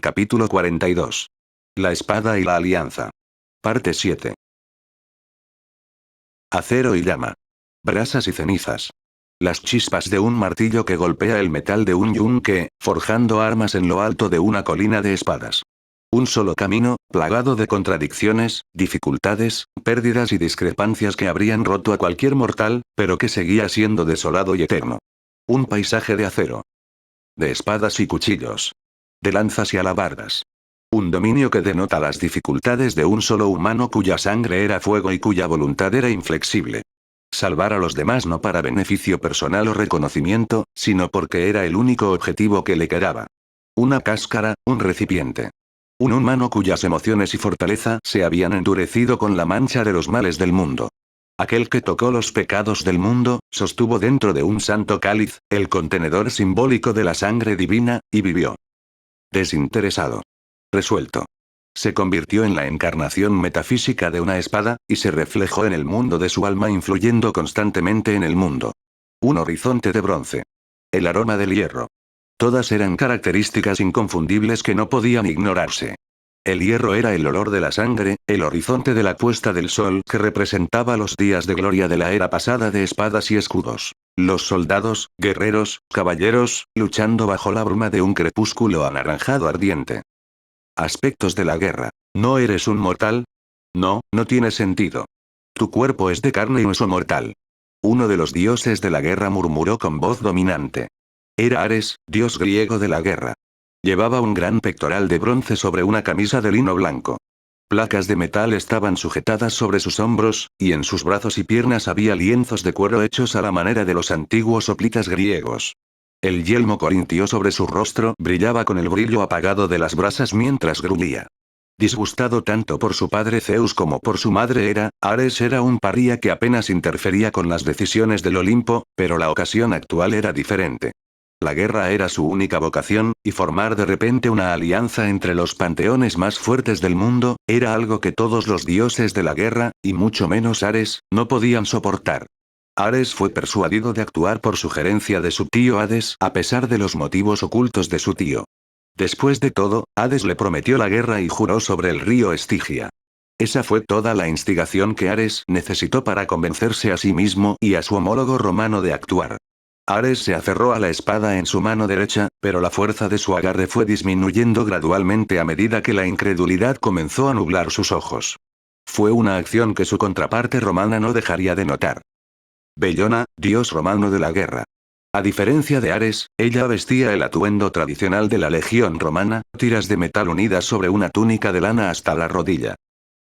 Capítulo 42. La espada y la alianza. Parte 7. Acero y llama. Brasas y cenizas. Las chispas de un martillo que golpea el metal de un yunque, forjando armas en lo alto de una colina de espadas. Un solo camino, plagado de contradicciones, dificultades, pérdidas y discrepancias que habrían roto a cualquier mortal, pero que seguía siendo desolado y eterno. Un paisaje de acero. De espadas y cuchillos. De lanzas y alabardas. Un dominio que denota las dificultades de un solo humano cuya sangre era fuego y cuya voluntad era inflexible. Salvar a los demás no para beneficio personal o reconocimiento, sino porque era el único objetivo que le quedaba. Una cáscara, un recipiente. Un humano cuyas emociones y fortaleza se habían endurecido con la mancha de los males del mundo. Aquel que tocó los pecados del mundo, sostuvo dentro de un santo cáliz, el contenedor simbólico de la sangre divina, y vivió. Desinteresado. Resuelto. Se convirtió en la encarnación metafísica de una espada, y se reflejó en el mundo de su alma influyendo constantemente en el mundo. Un horizonte de bronce. El aroma del hierro. Todas eran características inconfundibles que no podían ignorarse. El hierro era el olor de la sangre, el horizonte de la puesta del sol que representaba los días de gloria de la era pasada de espadas y escudos. Los soldados, guerreros, caballeros, luchando bajo la bruma de un crepúsculo anaranjado ardiente. Aspectos de la guerra. ¿No eres un mortal? No, no tiene sentido. Tu cuerpo es de carne y hueso mortal. Uno de los dioses de la guerra murmuró con voz dominante. Era Ares, dios griego de la guerra. Llevaba un gran pectoral de bronce sobre una camisa de lino blanco. Placas de metal estaban sujetadas sobre sus hombros, y en sus brazos y piernas había lienzos de cuero hechos a la manera de los antiguos hoplitas griegos. El yelmo corintio sobre su rostro brillaba con el brillo apagado de las brasas mientras gruñía. Disgustado tanto por su padre Zeus como por su madre Hera, Ares era un paria que apenas interfería con las decisiones del Olimpo, pero la ocasión actual era diferente. La guerra era su única vocación, y formar de repente una alianza entre los panteones más fuertes del mundo, era algo que todos los dioses de la guerra, y mucho menos Ares, no podían soportar. Ares fue persuadido de actuar por sugerencia de su tío Hades, a pesar de los motivos ocultos de su tío. Después de todo, Hades le prometió la guerra y juró sobre el río Estigia. Esa fue toda la instigación que Ares necesitó para convencerse a sí mismo y a su homólogo romano de actuar. Ares se aferró a la espada en su mano derecha, pero la fuerza de su agarre fue disminuyendo gradualmente a medida que la incredulidad comenzó a nublar sus ojos. Fue una acción que su contraparte romana no dejaría de notar. Bellona, dios romano de la guerra. A diferencia de Ares, ella vestía el atuendo tradicional de la legión romana, tiras de metal unidas sobre una túnica de lana hasta la rodilla.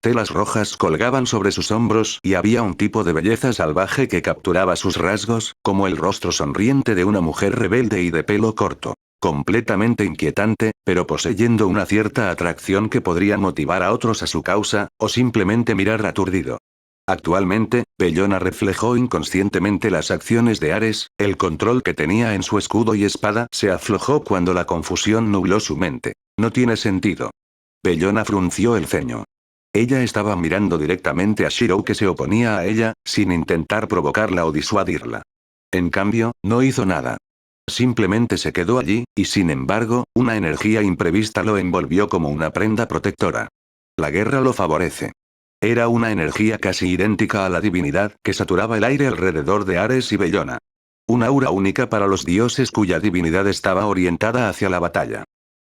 Telas rojas colgaban sobre sus hombros y había un tipo de belleza salvaje que capturaba sus rasgos, como el rostro sonriente de una mujer rebelde y de pelo corto. Completamente inquietante, pero poseyendo una cierta atracción que podría motivar a otros a su causa, o simplemente mirar aturdido. Actualmente, Bellona reflejó inconscientemente las acciones de Ares, el control que tenía en su escudo y espada se aflojó cuando la confusión nubló su mente. No tiene sentido. Bellona frunció el ceño. Ella estaba mirando directamente a Shiro que se oponía a ella, sin intentar provocarla o disuadirla. En cambio, no hizo nada. Simplemente se quedó allí, y sin embargo, una energía imprevista lo envolvió como una prenda protectora. La guerra lo favorece. Era una energía casi idéntica a la divinidad que saturaba el aire alrededor de Ares y Bellona. Un aura única para los dioses cuya divinidad estaba orientada hacia la batalla.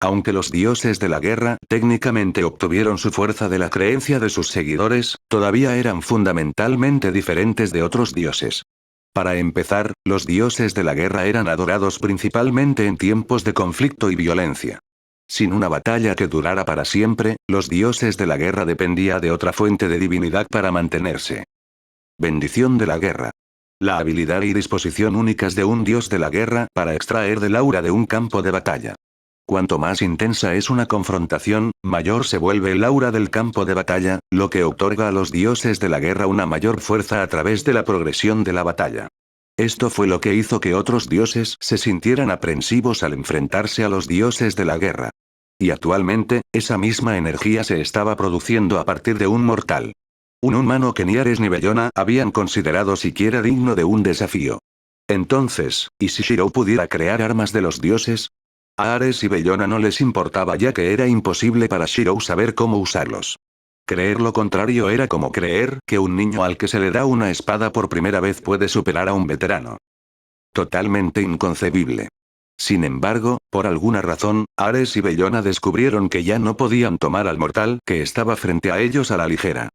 Aunque los dioses de la guerra técnicamente obtuvieron su fuerza de la creencia de sus seguidores, todavía eran fundamentalmente diferentes de otros dioses. Para empezar, los dioses de la guerra eran adorados principalmente en tiempos de conflicto y violencia. Sin una batalla que durara para siempre, los dioses de la guerra dependían de otra fuente de divinidad para mantenerse. Bendición de la guerra. La habilidad y disposición únicas de un dios de la guerra para extraer del aura de un campo de batalla. Cuanto más intensa es una confrontación, mayor se vuelve el aura del campo de batalla, lo que otorga a los dioses de la guerra una mayor fuerza a través de la progresión de la batalla. Esto fue lo que hizo que otros dioses se sintieran aprensivos al enfrentarse a los dioses de la guerra. Y actualmente, esa misma energía se estaba produciendo a partir de un mortal. Un humano que ni Ares ni Bellona habían considerado siquiera digno de un desafío. Entonces, ¿y si Shiro pudiera crear armas de los dioses? A Ares y Bellona no les importaba ya que era imposible para Shirou saber cómo usarlos. Creer lo contrario era como creer que un niño al que se le da una espada por primera vez puede superar a un veterano. Totalmente inconcebible. Sin embargo, por alguna razón, Ares y Bellona descubrieron que ya no podían tomar al mortal que estaba frente a ellos a la ligera.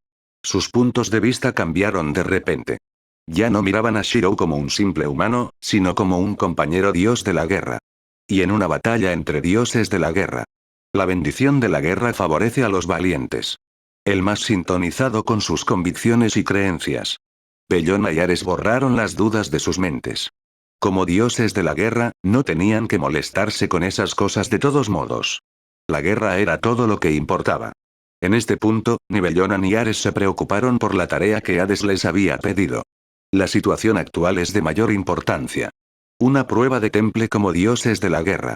Sus puntos de vista cambiaron de repente. Ya no miraban a Shirou como un simple humano, sino como un compañero dios de la guerra. Y en una batalla entre dioses de la guerra. La bendición de la guerra favorece a los valientes. El más sintonizado con sus convicciones y creencias. Bellona y Ares borraron las dudas de sus mentes. Como dioses de la guerra, no tenían que molestarse con esas cosas de todos modos. La guerra era todo lo que importaba. En este punto, ni Bellona ni Ares se preocuparon por la tarea que Hades les había pedido. La situación actual es de mayor importancia. Una prueba de temple como dioses de la guerra.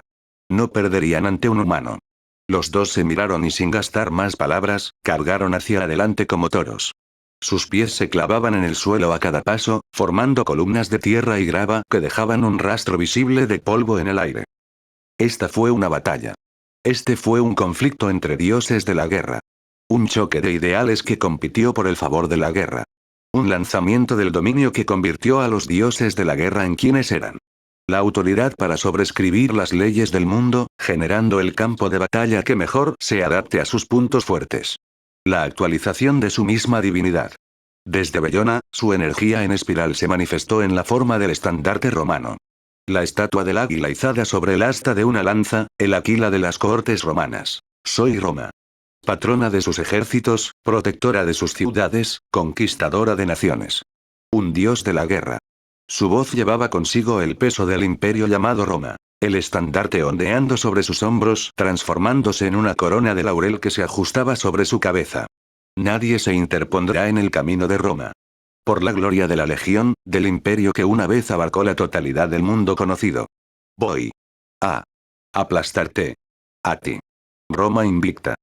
No perderían ante un humano. Los dos se miraron y sin gastar más palabras, cargaron hacia adelante como toros. Sus pies se clavaban en el suelo a cada paso, formando columnas de tierra y grava que dejaban un rastro visible de polvo en el aire. Esta fue una batalla. Este fue un conflicto entre dioses de la guerra. Un choque de ideales que compitió por el favor de la guerra. Un lanzamiento del dominio que convirtió a los dioses de la guerra en quienes eran. La autoridad para sobreescribir las leyes del mundo, generando el campo de batalla que mejor se adapte a sus puntos fuertes. La actualización de su misma divinidad. Desde Bellona, su energía en espiral se manifestó en la forma del estandarte romano. La estatua del águila izada sobre el asta de una lanza, el aquila de las cohortes romanas. Soy Roma. Patrona de sus ejércitos, protectora de sus ciudades, conquistadora de naciones. Un dios de la guerra. Su voz llevaba consigo el peso del imperio llamado Roma. El estandarte ondeando sobre sus hombros, transformándose en una corona de laurel que se ajustaba sobre su cabeza. Nadie se interpondrá en el camino de Roma. Por la gloria de la legión, del imperio que una vez abarcó la totalidad del mundo conocido. Voy a aplastarte. A ti. Roma invicta.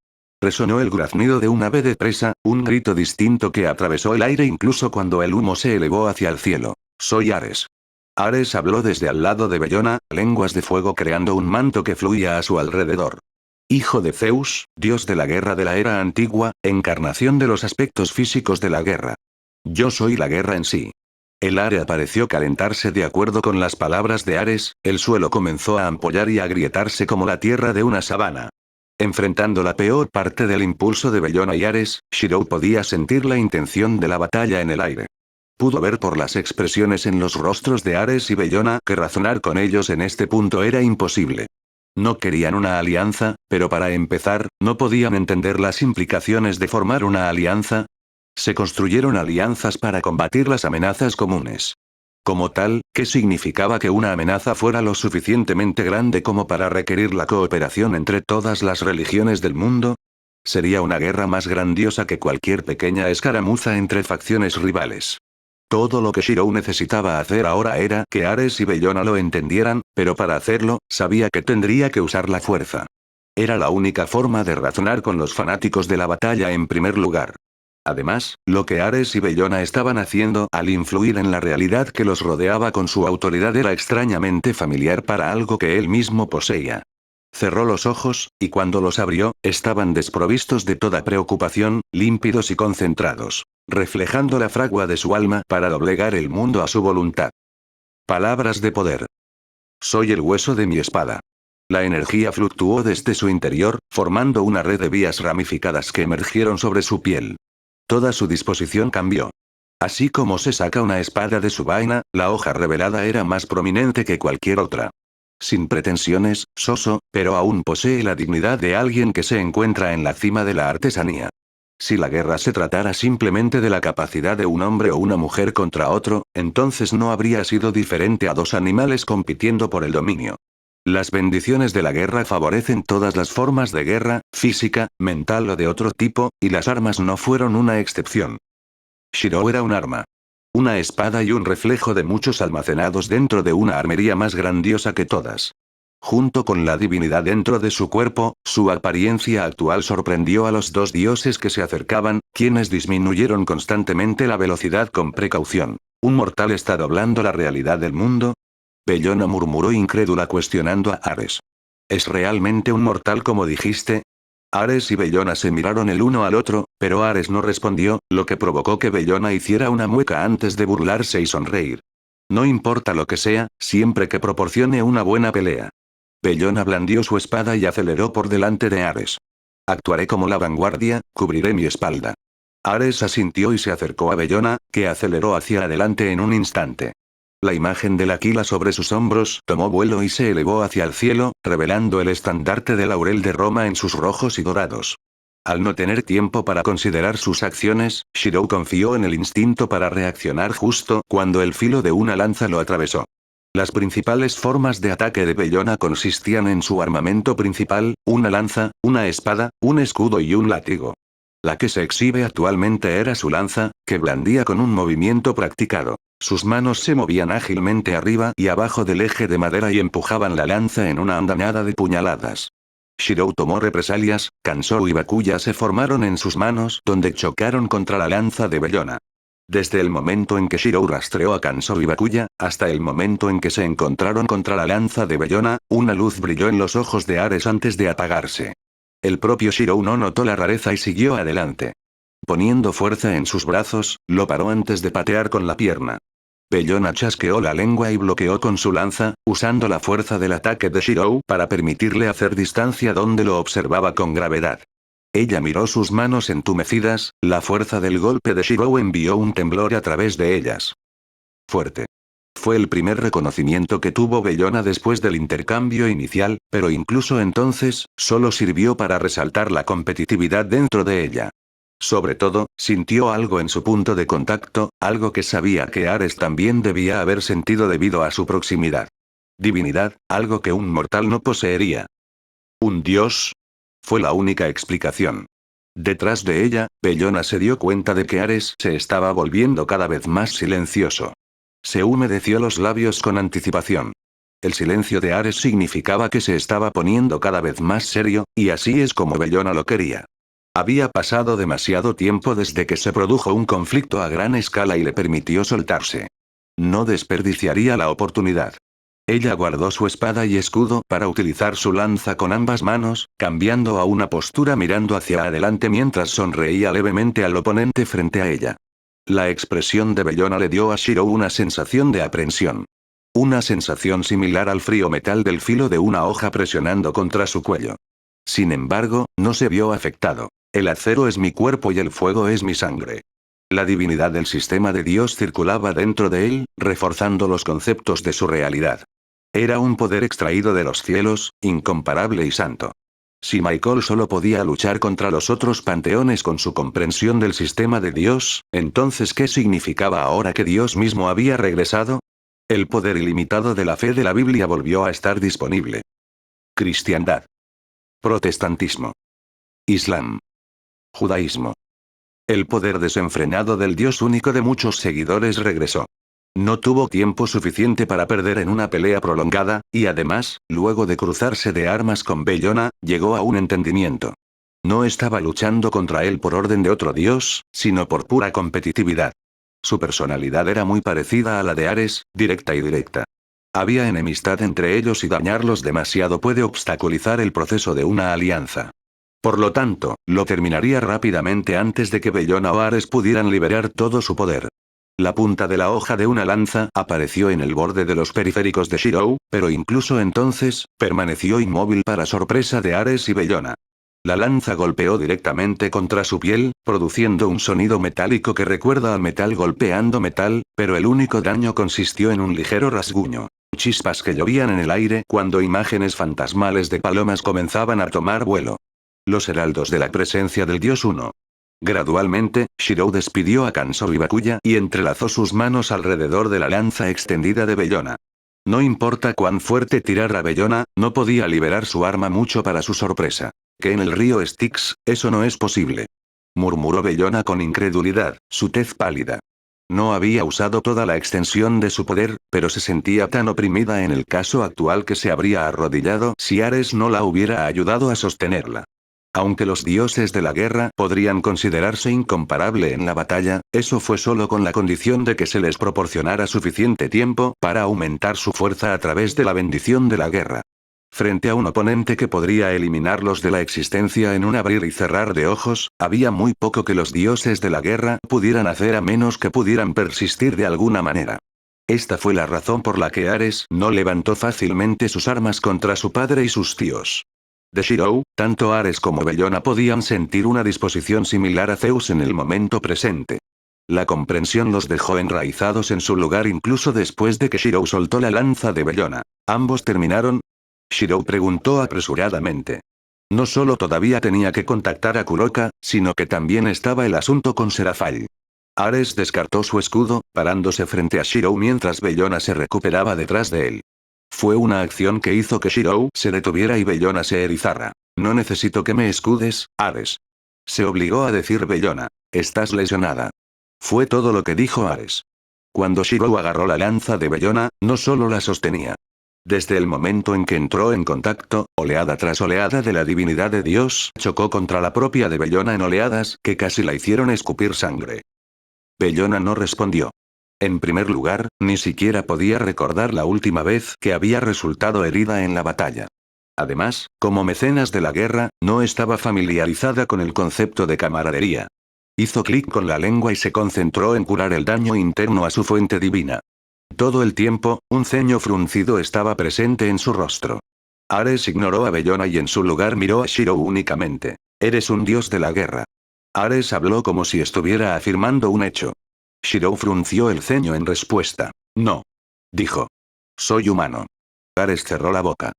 Resonó el graznido de un ave de presa, un grito distinto que atravesó el aire incluso cuando el humo se elevó hacia el cielo. Soy Ares. Ares habló desde al lado de Bellona, lenguas de fuego creando un manto que fluía a su alrededor. Hijo de Zeus, dios de la guerra de la era antigua, encarnación de los aspectos físicos de la guerra. Yo soy la guerra en sí. El aire pareció calentarse de acuerdo con las palabras de Ares, el suelo comenzó a ampollar y agrietarse como la tierra de una sabana. Enfrentando la peor parte del impulso de Bellona y Ares, Shirou podía sentir la intención de la batalla en el aire. Pudo ver por las expresiones en los rostros de Ares y Bellona que razonar con ellos en este punto era imposible. No querían una alianza, pero para empezar, no podían entender las implicaciones de formar una alianza. Se construyeron alianzas para combatir las amenazas comunes. Como tal, ¿qué significaba que una amenaza fuera lo suficientemente grande como para requerir la cooperación entre todas las religiones del mundo? Sería una guerra más grandiosa que cualquier pequeña escaramuza entre facciones rivales. Todo lo que Shirou necesitaba hacer ahora era que Ares y Bellona lo entendieran, pero para hacerlo, sabía que tendría que usar la fuerza. Era la única forma de razonar con los fanáticos de la batalla en primer lugar. Además, lo que Ares y Bellona estaban haciendo al influir en la realidad que los rodeaba con su autoridad era extrañamente familiar para algo que él mismo poseía. Cerró los ojos, y cuando los abrió, estaban desprovistos de toda preocupación, límpidos y concentrados, reflejando la fragua de su alma para doblegar el mundo a su voluntad. Palabras de poder. Soy el hueso de mi espada. La energía fluctuó desde su interior, formando una red de vías ramificadas que emergieron sobre su piel. Toda su disposición cambió. Así como se saca una espada de su vaina, la hoja revelada era más prominente que cualquier otra. Sin pretensiones, soso, pero aún posee la dignidad de alguien que se encuentra en la cima de la artesanía. Si la guerra se tratara simplemente de la capacidad de un hombre o una mujer contra otro, entonces no habría sido diferente a dos animales compitiendo por el dominio. Las bendiciones de la guerra favorecen todas las formas de guerra, física, mental o de otro tipo, y las armas no fueron una excepción. Shirou era un arma. Una espada y un reflejo de muchos almacenados dentro de una armería más grandiosa que todas. Junto con la divinidad dentro de su cuerpo, su apariencia actual sorprendió a los dos dioses que se acercaban, quienes disminuyeron constantemente la velocidad con precaución. ¿Un mortal está doblando la realidad del mundo? Bellona murmuró incrédula cuestionando a Ares. ¿Es realmente un mortal como dijiste? Ares y Bellona se miraron el uno al otro, pero Ares no respondió, lo que provocó que Bellona hiciera una mueca antes de burlarse y sonreír. No importa lo que sea, siempre que proporcione una buena pelea. Bellona blandió su espada y aceleró por delante de Ares. Actuaré como la vanguardia, cubriré mi espalda. Ares asintió y se acercó a Bellona, que aceleró hacia adelante en un instante. La imagen del Aquila sobre sus hombros tomó vuelo y se elevó hacia el cielo, revelando el estandarte de laurel de Roma en sus rojos y dorados. Al no tener tiempo para considerar sus acciones, Shirou confió en el instinto para reaccionar justo cuando el filo de una lanza lo atravesó. Las principales formas de ataque de Bellona consistían en su armamento principal, una lanza, una espada, un escudo y un látigo. La que se exhibe actualmente era su lanza, que blandía con un movimiento practicado. Sus manos se movían ágilmente arriba y abajo del eje de madera y empujaban la lanza en una andanada de puñaladas. Shirou tomó represalias, Kansou y Bakuya se formaron en sus manos donde chocaron contra la lanza de Bellona. Desde el momento en que Shirou rastreó a Kansou y Bakuya, hasta el momento en que se encontraron contra la lanza de Bellona, una luz brilló en los ojos de Ares antes de apagarse. El propio Shirou no notó la rareza y siguió adelante. Poniendo fuerza en sus brazos, lo paró antes de patear con la pierna. Bellona chasqueó la lengua y bloqueó con su lanza, usando la fuerza del ataque de Shirou para permitirle hacer distancia donde lo observaba con gravedad. Ella miró sus manos entumecidas, la fuerza del golpe de Shirou envió un temblor a través de ellas. Fuerte. Fue el primer reconocimiento que tuvo Bellona después del intercambio inicial, pero incluso entonces, solo sirvió para resaltar la competitividad dentro de ella. Sobre todo, sintió algo en su punto de contacto, algo que sabía que Ares también debía haber sentido debido a su proximidad. Divinidad, algo que un mortal no poseería. ¿Un dios? Fue la única explicación. Detrás de ella, Bellona se dio cuenta de que Ares se estaba volviendo cada vez más silencioso. Se humedeció los labios con anticipación. El silencio de Ares significaba que se estaba poniendo cada vez más serio, y así es como Bellona lo quería. Había pasado demasiado tiempo desde que se produjo un conflicto a gran escala y le permitió soltarse. No desperdiciaría la oportunidad. Ella guardó su espada y escudo para utilizar su lanza con ambas manos, cambiando a una postura mirando hacia adelante mientras sonreía levemente al oponente frente a ella. La expresión de Bellona le dio a Shirou una sensación de aprensión. Una sensación similar al frío metal del filo de una hoja presionando contra su cuello. Sin embargo, no se vio afectado. El acero es mi cuerpo y el fuego es mi sangre. La divinidad del sistema de Dios circulaba dentro de él, reforzando los conceptos de su realidad. Era un poder extraído de los cielos, incomparable y santo. Si Michael solo podía luchar contra los otros panteones con su comprensión del sistema de Dios, entonces ¿qué significaba ahora que Dios mismo había regresado? El poder ilimitado de la fe de la Biblia volvió a estar disponible. Cristiandad. Protestantismo. Islam. Judaísmo. El poder desenfrenado del Dios único de muchos seguidores regresó. No tuvo tiempo suficiente para perder en una pelea prolongada, y además, luego de cruzarse de armas con Bellona, llegó a un entendimiento. No estaba luchando contra él por orden de otro dios, sino por pura competitividad. Su personalidad era muy parecida a la de Ares, directa y directa. Había enemistad entre ellos y dañarlos demasiado puede obstaculizar el proceso de una alianza. Por lo tanto, lo terminaría rápidamente antes de que Bellona o Ares pudieran liberar todo su poder. La punta de la hoja de una lanza apareció en el borde de los periféricos de Shirou, pero incluso entonces, permaneció inmóvil para sorpresa de Ares y Bellona. La lanza golpeó directamente contra su piel, produciendo un sonido metálico que recuerda al metal golpeando metal, pero el único daño consistió en un ligero rasguño. Chispas que llovían en el aire cuando imágenes fantasmales de palomas comenzaban a tomar vuelo. Los heraldos de la presencia del Dios Uno. Gradualmente, Shirou despidió a Kansou y Bakuya y entrelazó sus manos alrededor de la lanza extendida de Bellona. No importa cuán fuerte tirara Bellona, no podía liberar su arma mucho para su sorpresa. Que en el río Styx, eso no es posible. Murmuró Bellona con incredulidad, su tez pálida. No había usado toda la extensión de su poder, pero se sentía tan oprimida en el caso actual que se habría arrodillado si Ares no la hubiera ayudado a sostenerla. Aunque los dioses de la guerra podrían considerarse incomparable en la batalla, eso fue solo con la condición de que se les proporcionara suficiente tiempo para aumentar su fuerza a través de la bendición de la guerra. Frente a un oponente que podría eliminarlos de la existencia en un abrir y cerrar de ojos, había muy poco que los dioses de la guerra pudieran hacer a menos que pudieran persistir de alguna manera. Esta fue la razón por la que Ares no levantó fácilmente sus armas contra su padre y sus tíos. De Shirou, tanto Ares como Bellona podían sentir una disposición similar a Zeus en el momento presente. La comprensión los dejó enraizados en su lugar incluso después de que Shirou soltó la lanza de Bellona. ¿Ambos terminaron? Shirou preguntó apresuradamente. No solo todavía tenía que contactar a Kuroka, sino que también estaba el asunto con Serafall. Ares descartó su escudo, parándose frente a Shirou mientras Bellona se recuperaba detrás de él. Fue una acción que hizo que Shirou se detuviera y Bellona se erizara. No necesito que me escudes, Ares. Se obligó a decir Bellona. Estás lesionada. Fue todo lo que dijo Ares. Cuando Shirou agarró la lanza de Bellona, no solo la sostenía. Desde el momento en que entró en contacto, oleada tras oleada de la divinidad de Dios chocó contra la propia de Bellona en oleadas que casi la hicieron escupir sangre. Bellona no respondió. En primer lugar, ni siquiera podía recordar la última vez que había resultado herida en la batalla. Además, como mecenas de la guerra, no estaba familiarizada con el concepto de camaradería. Hizo clic con la lengua y se concentró en curar el daño interno a su fuente divina. Todo el tiempo, un ceño fruncido estaba presente en su rostro. Ares ignoró a Bellona y en su lugar miró a Shirou únicamente. Eres un dios de la guerra. Ares habló como si estuviera afirmando un hecho. Shirou frunció el ceño en respuesta. No. Dijo. Soy humano. Ares cerró la boca.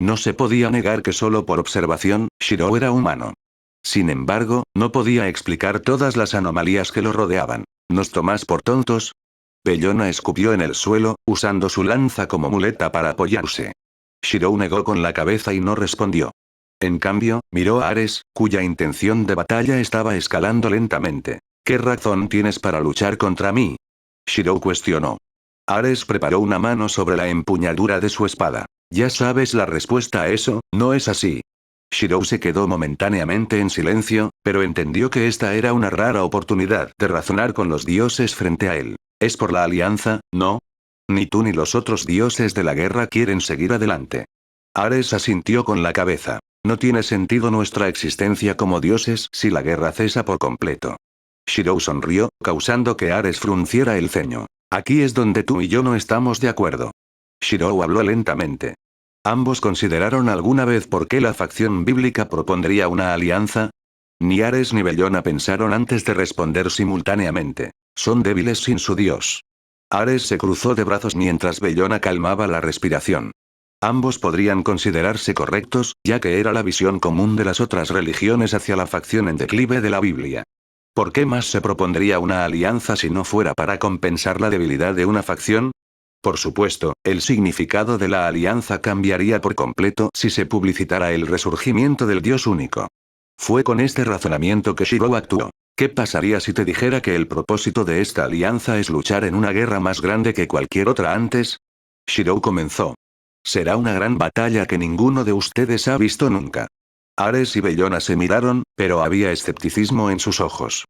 No se podía negar que solo por observación, Shirou era humano. Sin embargo, no podía explicar todas las anomalías que lo rodeaban. ¿Nos tomás por tontos? Bellona escupió en el suelo, usando su lanza como muleta para apoyarse. Shirou negó con la cabeza y no respondió. En cambio, miró a Ares, cuya intención de batalla estaba escalando lentamente. ¿Qué razón tienes para luchar contra mí? Shirou cuestionó. Ares preparó una mano sobre la empuñadura de su espada. Ya sabes la respuesta a eso, ¿no es así? Shirou se quedó momentáneamente en silencio, pero entendió que esta era una rara oportunidad de razonar con los dioses frente a él. ¿Es por la alianza, no? Ni tú ni los otros dioses de la guerra quieren seguir adelante. Ares asintió con la cabeza. No tiene sentido nuestra existencia como dioses si la guerra cesa por completo. Shirou sonrió, causando que Ares frunciera el ceño. Aquí es donde tú y yo no estamos de acuerdo. Shirou habló lentamente. ¿Ambos consideraron alguna vez por qué la facción bíblica propondría una alianza? Ni Ares ni Bellona pensaron antes de responder simultáneamente. Son débiles sin su dios. Ares se cruzó de brazos mientras Bellona calmaba la respiración. Ambos podrían considerarse correctos, ya que era la visión común de las otras religiones hacia la facción en declive de la Biblia. ¿Por qué más se propondría una alianza si no fuera para compensar la debilidad de una facción? Por supuesto, el significado de la alianza cambiaría por completo si se publicitara el resurgimiento del Dios único. Fue con este razonamiento que Shirou actuó. ¿Qué pasaría si te dijera que el propósito de esta alianza es luchar en una guerra más grande que cualquier otra antes? Shirou comenzó. Será una gran batalla que ninguno de ustedes ha visto nunca. Ares y Bellona se miraron, pero había escepticismo en sus ojos.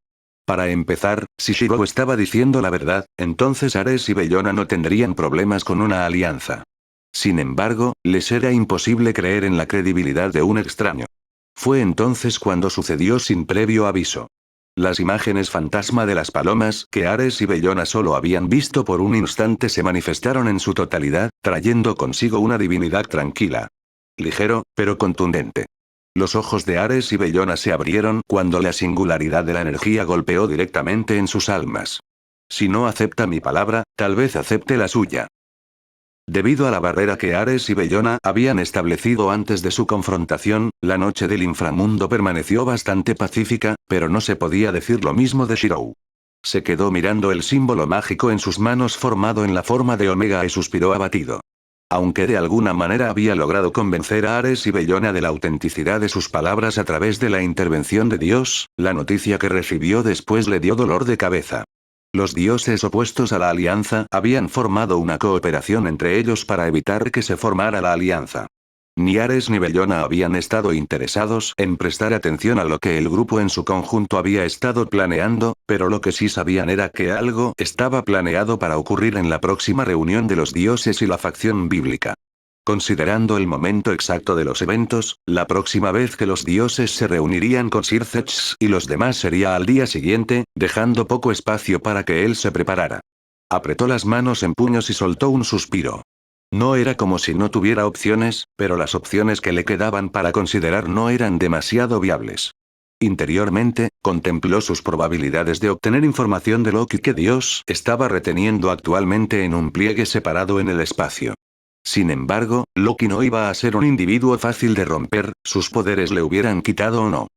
Para empezar, si Shirou estaba diciendo la verdad, entonces Ares y Bellona no tendrían problemas con una alianza. Sin embargo, les era imposible creer en la credibilidad de un extraño. Fue entonces cuando sucedió sin previo aviso. Las imágenes fantasma de las palomas que Ares y Bellona solo habían visto por un instante se manifestaron en su totalidad, trayendo consigo una divinidad tranquila. Ligero, pero contundente. Los ojos de Ares y Bellona se abrieron cuando la singularidad de la energía golpeó directamente en sus almas. Si no acepta mi palabra, tal vez acepte la suya. Debido a la barrera que Ares y Bellona habían establecido antes de su confrontación, la noche del inframundo permaneció bastante pacífica, pero no se podía decir lo mismo de Shirou. Se quedó mirando el símbolo mágico en sus manos formado en la forma de Omega y suspiró abatido. Aunque de alguna manera había logrado convencer a Ares y Bellona de la autenticidad de sus palabras a través de la intervención de Dios, la noticia que recibió después le dio dolor de cabeza. Los dioses opuestos a la alianza habían formado una cooperación entre ellos para evitar que se formara la alianza. Ni Ares ni Bellona habían estado interesados en prestar atención a lo que el grupo en su conjunto había estado planeando, pero lo que sí sabían era que algo estaba planeado para ocurrir en la próxima reunión de los dioses y la facción bíblica. Considerando el momento exacto de los eventos, la próxima vez que los dioses se reunirían con Sir Zetch y los demás sería al día siguiente, dejando poco espacio para que él se preparara. Apretó las manos en puños y soltó un suspiro. No era como si no tuviera opciones, pero las opciones que le quedaban para considerar no eran demasiado viables. Interiormente, contempló sus probabilidades de obtener información de Loki que Dios estaba reteniendo actualmente en un pliegue separado en el espacio. Sin embargo, Loki no iba a ser un individuo fácil de romper, sus poderes le hubieran quitado o no.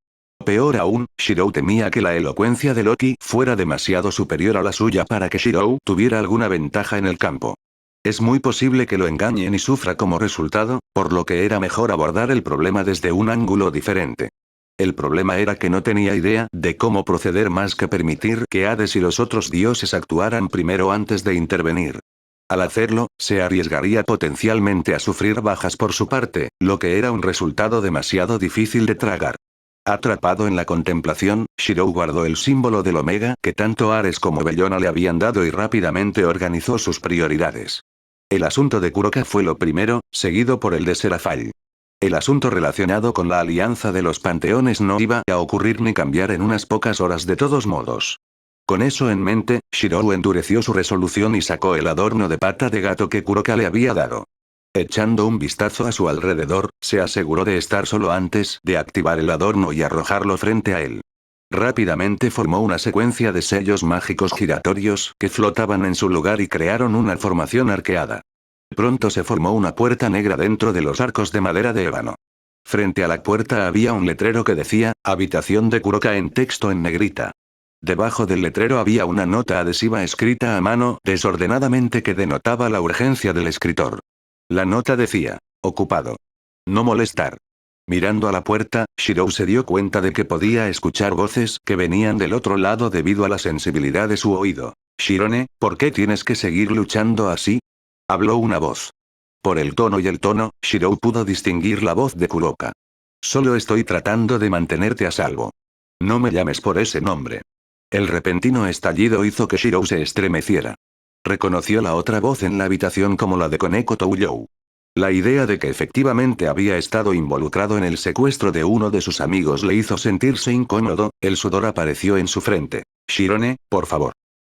Peor aún, Shirou temía que la elocuencia de Loki fuera demasiado superior a la suya para que Shirou tuviera alguna ventaja en el campo. Es muy posible que lo engañen y sufra como resultado, por lo que era mejor abordar el problema desde un ángulo diferente. El problema era que no tenía idea de cómo proceder más que permitir que Hades y los otros dioses actuaran primero antes de intervenir. Al hacerlo, se arriesgaría potencialmente a sufrir bajas por su parte, lo que era un resultado demasiado difícil de tragar. Atrapado en la contemplación, Shirou guardó el símbolo del Omega que tanto Ares como Bellona le habían dado y rápidamente organizó sus prioridades. El asunto de Kuroka fue lo primero, seguido por el de Serafall. El asunto relacionado con la alianza de los panteones no iba a ocurrir ni cambiar en unas pocas horas de todos modos. Con eso en mente, Shirou endureció su resolución y sacó el adorno de pata de gato que Kuroka le había dado. Echando un vistazo a su alrededor, se aseguró de estar solo antes de activar el adorno y arrojarlo frente a él. Rápidamente formó una secuencia de sellos mágicos giratorios que flotaban en su lugar y crearon una formación arqueada. Pronto se formó una puerta negra dentro de los arcos de madera de ébano. Frente a la puerta había un letrero que decía, habitación de Kuroka en texto en negrita. Debajo del letrero había una nota adhesiva escrita a mano desordenadamente que denotaba la urgencia del escritor. La nota decía, ocupado. No molestar. Mirando a la puerta, Shirou se dio cuenta de que podía escuchar voces que venían del otro lado debido a la sensibilidad de su oído. Shirone, ¿por qué tienes que seguir luchando así? Habló una voz. Por el tono y el tono, Shirou pudo distinguir la voz de Kuroka. Solo estoy tratando de mantenerte a salvo. No me llames por ese nombre. El repentino estallido hizo que Shirou se estremeciera. Reconoció la otra voz en la habitación como la de Koneko Touyou. La idea de que efectivamente había estado involucrado en el secuestro de uno de sus amigos le hizo sentirse incómodo, el sudor apareció en su frente. Shirone, por favor.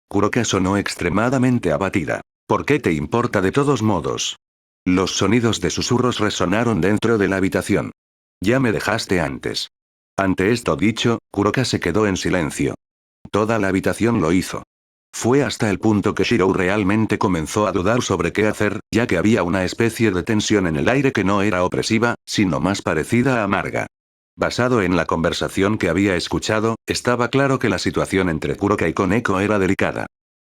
Kuroka sonó extremadamente abatida. ¿Por qué te importa de todos modos? Los sonidos de susurros resonaron dentro de la habitación. Ya me dejaste antes. Ante esto dicho, Kuroka se quedó en silencio. Toda la habitación lo hizo. Fue hasta el punto que Shirou realmente comenzó a dudar sobre qué hacer, ya que había una especie de tensión en el aire que no era opresiva, sino más parecida a amarga. Basado en la conversación que había escuchado, estaba claro que la situación entre Kuroka y Koneko era delicada.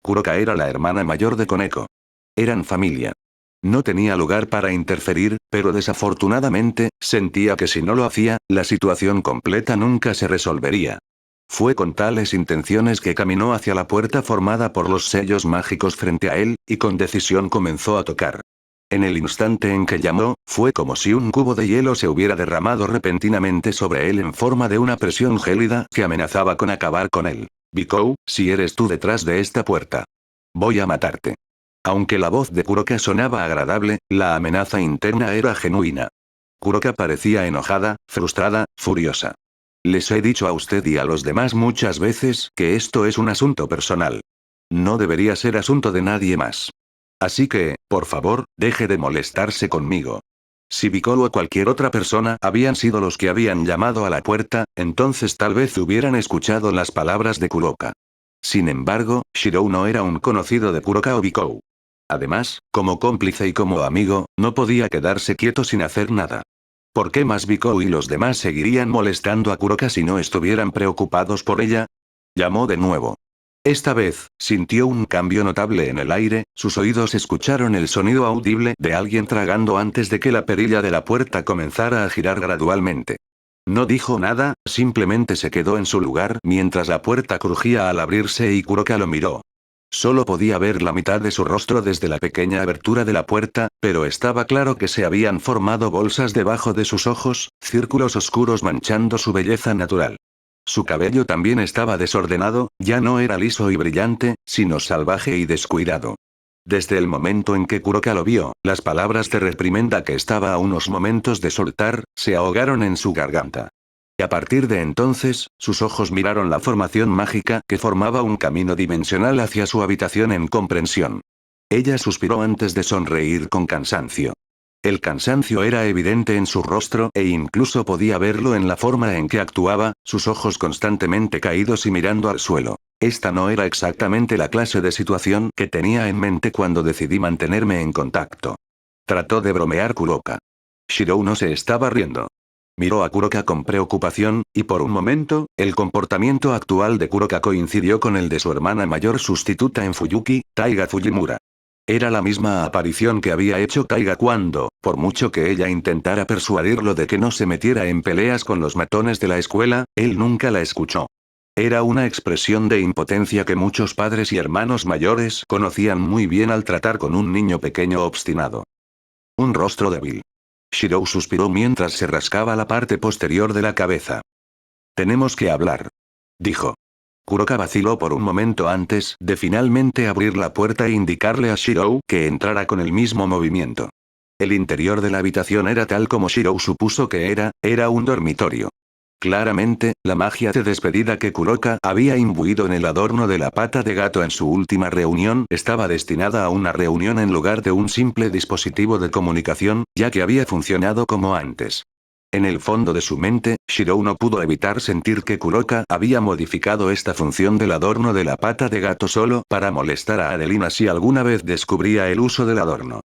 Kuroka era la hermana mayor de Koneko. Eran familia. No tenía lugar para interferir, pero desafortunadamente, sentía que si no lo hacía, la situación completa nunca se resolvería. Fue con tales intenciones que caminó hacia la puerta formada por los sellos mágicos frente a él, y con decisión comenzó a tocar. En el instante en que llamó, fue como si un cubo de hielo se hubiera derramado repentinamente sobre él en forma de una presión gélida que amenazaba con acabar con él. Bikou, si eres tú detrás de esta puerta. Voy a matarte. Aunque la voz de Kuroka sonaba agradable, la amenaza interna era genuina. Kuroka parecía enojada, frustrada, furiosa. Les he dicho a usted y a los demás muchas veces que esto es un asunto personal. No debería ser asunto de nadie más. Así que, por favor, deje de molestarse conmigo. Si Bikou o cualquier otra persona habían sido los que habían llamado a la puerta, entonces tal vez hubieran escuchado las palabras de Kuroka. Sin embargo, Shirou no era un conocido de Kuroka o Bikou. Además, como cómplice y como amigo, no podía quedarse quieto sin hacer nada. ¿Por qué más Bikou y los demás seguirían molestando a Kuroka si no estuvieran preocupados por ella? Llamó de nuevo. Esta vez, sintió un cambio notable en el aire, sus oídos escucharon el sonido audible de alguien tragando antes de que la perilla de la puerta comenzara a girar gradualmente. No dijo nada, simplemente se quedó en su lugar mientras la puerta crujía al abrirse y Kuroka lo miró. Solo podía ver la mitad de su rostro desde la pequeña abertura de la puerta, pero estaba claro que se habían formado bolsas debajo de sus ojos, círculos oscuros manchando su belleza natural. Su cabello también estaba desordenado, ya no era liso y brillante, sino salvaje y descuidado. Desde el momento en que Kuroka lo vio, las palabras de reprimenda que estaba a unos momentos de soltar, se ahogaron en su garganta. Y a partir de entonces, sus ojos miraron la formación mágica que formaba un camino dimensional hacia su habitación en comprensión. Ella suspiró antes de sonreír con cansancio. El cansancio era evidente en su rostro e incluso podía verlo en la forma en que actuaba, sus ojos constantemente caídos y mirando al suelo. Esta no era exactamente la clase de situación que tenía en mente cuando decidí mantenerme en contacto. Trató de bromear Kuroka. Shirou no se estaba riendo. Miró a Kuroka con preocupación, y por un momento, el comportamiento actual de Kuroka coincidió con el de su hermana mayor sustituta en Fuyuki, Taiga Fujimura. Era la misma aparición que había hecho Taiga cuando, por mucho que ella intentara persuadirlo de que no se metiera en peleas con los matones de la escuela, él nunca la escuchó. Era una expresión de impotencia que muchos padres y hermanos mayores conocían muy bien al tratar con un niño pequeño obstinado. Un rostro débil. Shirou suspiró mientras se rascaba la parte posterior de la cabeza. Tenemos que hablar. Dijo. Kuroka vaciló por un momento antes de finalmente abrir la puerta e indicarle a Shirou que entrara con el mismo movimiento. El interior de la habitación era tal como Shirou supuso que era un dormitorio. Claramente, la magia de despedida que Kuroka había imbuido en el adorno de la pata de gato en su última reunión estaba destinada a una reunión en lugar de un simple dispositivo de comunicación, ya que había funcionado como antes. En el fondo de su mente, Shirou no pudo evitar sentir que Kuroka había modificado esta función del adorno de la pata de gato solo para molestar a Adelina si alguna vez descubría el uso del adorno.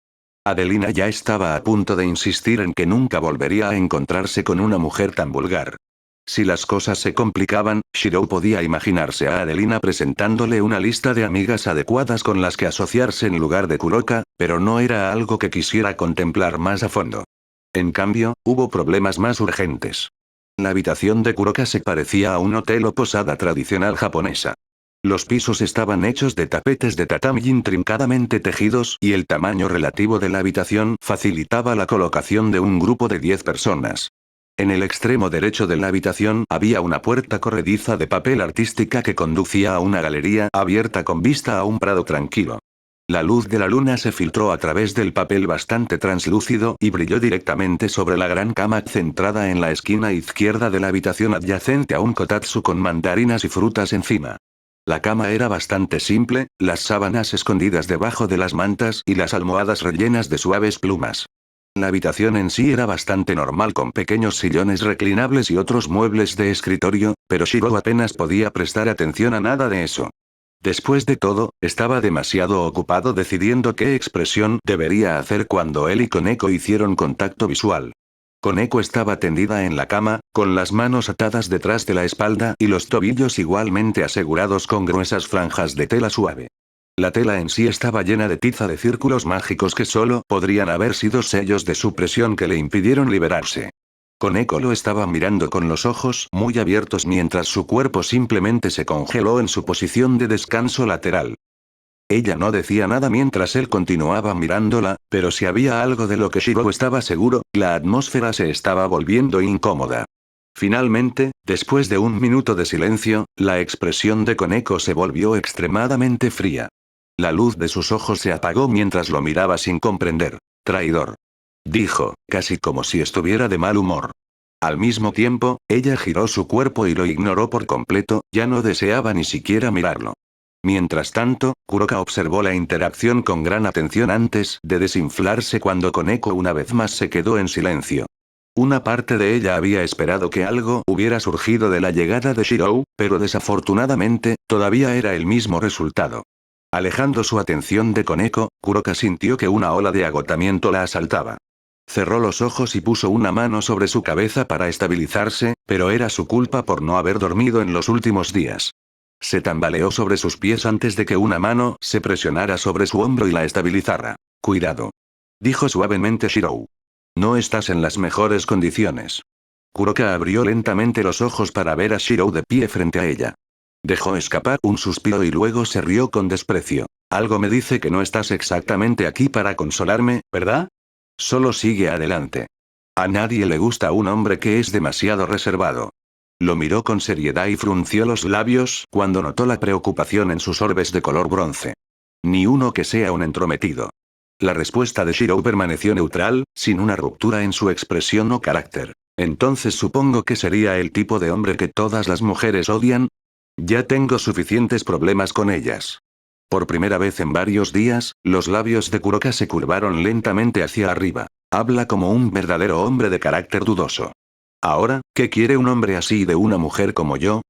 Adelina ya estaba a punto de insistir en que nunca volvería a encontrarse con una mujer tan vulgar. Si las cosas se complicaban, Shirou podía imaginarse a Adelina presentándole una lista de amigas adecuadas con las que asociarse en lugar de Kuroka, pero no era algo que quisiera contemplar más a fondo. En cambio, hubo problemas más urgentes. La habitación de Kuroka se parecía a un hotel o posada tradicional japonesa. Los pisos estaban hechos de tapetes de tatami intrincadamente tejidos y el tamaño relativo de la habitación facilitaba la colocación de un grupo de 10 personas. En el extremo derecho de la habitación había una puerta corrediza de papel artística que conducía a una galería abierta con vista a un prado tranquilo. La luz de la luna se filtró a través del papel bastante translúcido y brilló directamente sobre la gran cama centrada en la esquina izquierda de la habitación adyacente a un kotatsu con mandarinas y frutas encima. La cama era bastante simple, las sábanas escondidas debajo de las mantas y las almohadas rellenas de suaves plumas. La habitación en sí era bastante normal con pequeños sillones reclinables y otros muebles de escritorio, pero Shirou apenas podía prestar atención a nada de eso. Después de todo, estaba demasiado ocupado decidiendo qué expresión debería hacer cuando él y Koneko hicieron contacto visual. Koneko estaba tendida en la cama, con las manos atadas detrás de la espalda y los tobillos igualmente asegurados con gruesas franjas de tela suave. La tela en sí estaba llena de tiza de círculos mágicos que solo podrían haber sido sellos de supresión que le impidieron liberarse. Koneko lo estaba mirando con los ojos muy abiertos mientras su cuerpo simplemente se congeló en su posición de descanso lateral. Ella no decía nada mientras él continuaba mirándola, pero si había algo de lo que Shirou estaba seguro, la atmósfera se estaba volviendo incómoda. Finalmente, después de un minuto de silencio, la expresión de Koneko se volvió extremadamente fría. La luz de sus ojos se apagó mientras lo miraba sin comprender. Traidor. Dijo, casi como si estuviera de mal humor. Al mismo tiempo, ella giró su cuerpo y lo ignoró por completo, ya no deseaba ni siquiera mirarlo. Mientras tanto, Kuroka observó la interacción con gran atención antes de desinflarse cuando Koneko una vez más se quedó en silencio. Una parte de ella había esperado que algo hubiera surgido de la llegada de Shirou, pero desafortunadamente, todavía era el mismo resultado. Alejando su atención de Koneko, Kuroka sintió que una ola de agotamiento la asaltaba. Cerró los ojos y puso una mano sobre su cabeza para estabilizarse, pero era su culpa por no haber dormido en los últimos días. Se tambaleó sobre sus pies antes de que una mano se presionara sobre su hombro y la estabilizara. Cuidado. Dijo suavemente Shirou. No estás en las mejores condiciones. Kuroka abrió lentamente los ojos para ver a Shirou de pie frente a ella. Dejó escapar un suspiro y luego se rió con desprecio. Algo me dice que no estás exactamente aquí para consolarme, ¿verdad? Solo sigue adelante. A nadie le gusta un hombre que es demasiado reservado. Lo miró con seriedad y frunció los labios cuando notó la preocupación en sus orbes de color bronce. Ni uno que sea un entrometido. La respuesta de Shirou permaneció neutral, sin una ruptura en su expresión o carácter. Entonces supongo que sería el tipo de hombre que todas las mujeres odian. Ya tengo suficientes problemas con ellas. Por primera vez en varios días, los labios de Kuroka se curvaron lentamente hacia arriba. Habla como un verdadero hombre de carácter dudoso. Ahora, ¿qué quiere un hombre así de una mujer como yo?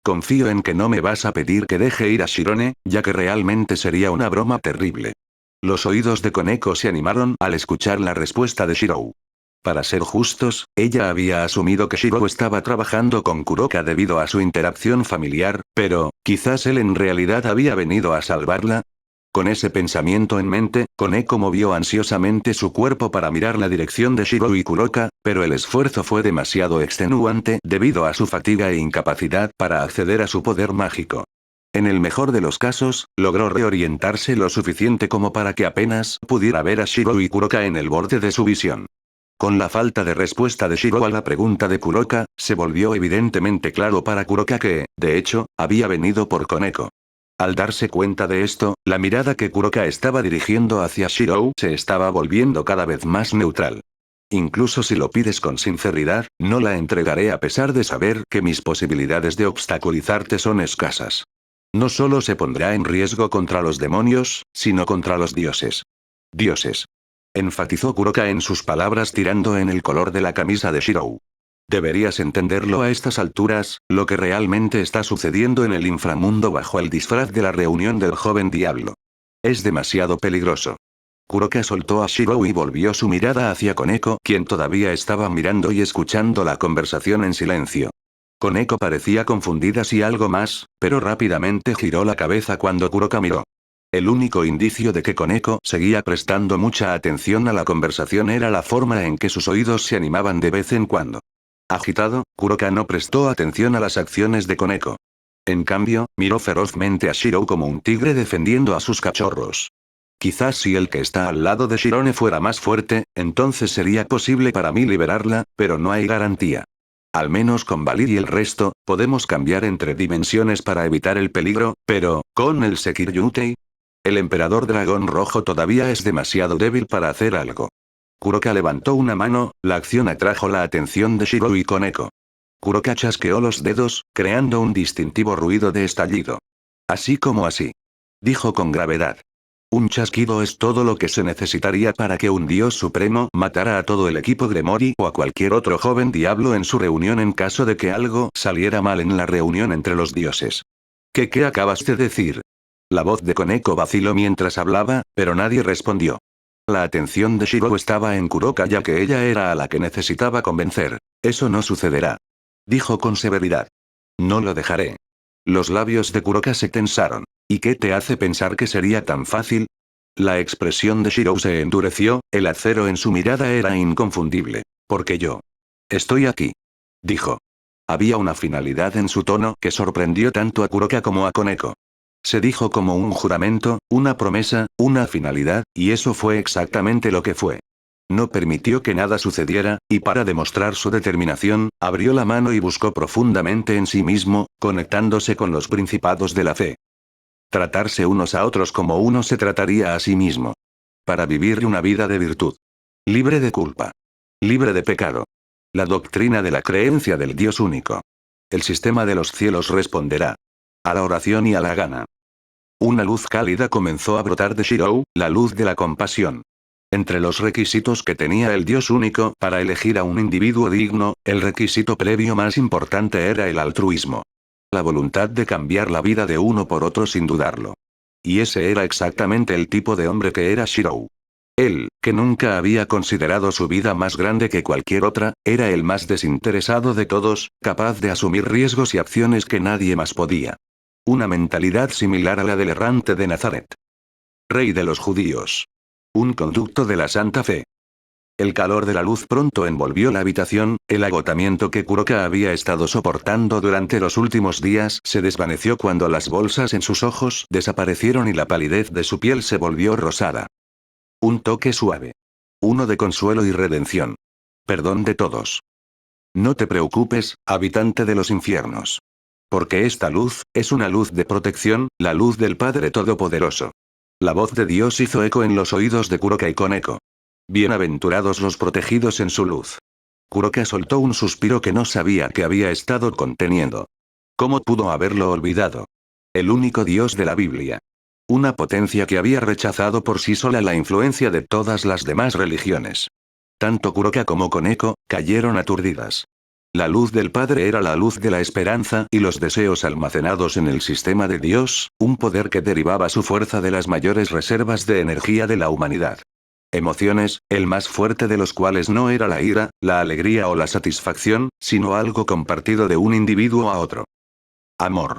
Confío en que no me vas a pedir que deje ir a Shirone, ya que realmente sería una broma terrible. Los oídos de Koneko se animaron al escuchar la respuesta de Shirou. Para ser justos, ella había asumido que Shirou estaba trabajando con Kuroka debido a su interacción familiar, pero, quizás él en realidad había venido a salvarla. Con ese pensamiento en mente, Koneko movió ansiosamente su cuerpo para mirar la dirección de Shirou y Kuroka, pero el esfuerzo fue demasiado extenuante debido a su fatiga e incapacidad para acceder a su poder mágico. En el mejor de los casos, logró reorientarse lo suficiente como para que apenas pudiera ver a Shirou y Kuroka en el borde de su visión. Con la falta de respuesta de Shirou a la pregunta de Kuroka, se volvió evidentemente claro para Kuroka que, de hecho, había venido por Koneko. Al darse cuenta de esto, la mirada que Kuroka estaba dirigiendo hacia Shirou se estaba volviendo cada vez más neutral. Incluso si lo pides con sinceridad, no la entregaré a pesar de saber que mis posibilidades de obstaculizarte son escasas. No solo se pondrá en riesgo contra los demonios, sino contra los dioses. Dioses. Enfatizó Kuroka en sus palabras tirando en el color de la camisa de Shirou. Deberías entenderlo a estas alturas, lo que realmente está sucediendo en el inframundo bajo el disfraz de la reunión del joven diablo. Es demasiado peligroso. Kuroka soltó a Shirou y volvió su mirada hacia Koneko, quien todavía estaba mirando y escuchando la conversación en silencio. Koneko parecía confundida si algo más, pero rápidamente giró la cabeza cuando Kuroka miró. El único indicio de que Koneko seguía prestando mucha atención a la conversación era la forma en que sus oídos se animaban de vez en cuando. Agitado, Kuroka no prestó atención a las acciones de Koneko. En cambio, miró ferozmente a Shirou como un tigre defendiendo a sus cachorros. Quizás si el que está al lado de Shirone fuera más fuerte, entonces sería posible para mí liberarla, pero no hay garantía. Al menos con Valir y el resto, podemos cambiar entre dimensiones para evitar el peligro, pero, ¿con el Sekiryutei? El emperador dragón rojo todavía es demasiado débil para hacer algo. Kuroka levantó una mano, la acción atrajo la atención de Shirou y Koneko. Kuroka chasqueó los dedos, creando un distintivo ruido de estallido. Así como así. Dijo con gravedad. Un chasquido es todo lo que se necesitaría para que un dios supremo matara a todo el equipo Gremory o a cualquier otro joven diablo en su reunión en caso de que algo saliera mal en la reunión entre los dioses. ¿Qué acabas de decir? La voz de Koneko vaciló mientras hablaba, pero nadie respondió. La atención de Shirou estaba en Kuroka ya que ella era a la que necesitaba convencer. Eso no sucederá. Dijo con severidad. No lo dejaré. Los labios de Kuroka se tensaron. ¿Y qué te hace pensar que sería tan fácil? La expresión de Shirou se endureció, el acero en su mirada era inconfundible. Porque yo. Estoy aquí. Dijo. Había una finalidad en su tono que sorprendió tanto a Kuroka como a Koneko. Se dijo como un juramento, una promesa, una finalidad, y eso fue exactamente lo que fue. No permitió que nada sucediera, y para demostrar su determinación, abrió la mano y buscó profundamente en sí mismo, conectándose con los principados de la fe. Tratarse unos a otros como uno se trataría a sí mismo. Para vivir una vida de virtud. Libre de culpa. Libre de pecado. La doctrina de la creencia del Dios único. El sistema de los cielos responderá. A la oración y a la gana. Una luz cálida comenzó a brotar de Shirou, la luz de la compasión. Entre los requisitos que tenía el Dios único para elegir a un individuo digno, el requisito previo más importante era el altruismo. La voluntad de cambiar la vida de uno por otro sin dudarlo. Y ese era exactamente el tipo de hombre que era Shirou. Él, que nunca había considerado su vida más grande que cualquier otra, era el más desinteresado de todos, capaz de asumir riesgos y acciones que nadie más podía. Una mentalidad similar a la del errante de Nazaret. Rey de los judíos. Un conducto de la Santa Fe. El calor de la luz pronto envolvió la habitación, el agotamiento que Kuroka había estado soportando durante los últimos días se desvaneció cuando las bolsas en sus ojos desaparecieron y la palidez de su piel se volvió rosada. Un toque suave. Uno de consuelo y redención. Perdón de todos. No te preocupes, habitante de los infiernos. Porque esta luz, es una luz de protección, la luz del Padre Todopoderoso. La voz de Dios hizo eco en los oídos de Kuroka y Koneko. Bienaventurados los protegidos en su luz. Kuroka soltó un suspiro que no sabía que había estado conteniendo. ¿Cómo pudo haberlo olvidado? El único Dios de la Biblia. Una potencia que había rechazado por sí sola la influencia de todas las demás religiones. Tanto Kuroka como Koneko cayeron aturdidas. La luz del Padre era la luz de la esperanza y los deseos almacenados en el sistema de Dios, un poder que derivaba su fuerza de las mayores reservas de energía de la humanidad. Emociones, el más fuerte de los cuales no era la ira, la alegría o la satisfacción, sino algo compartido de un individuo a otro. Amor.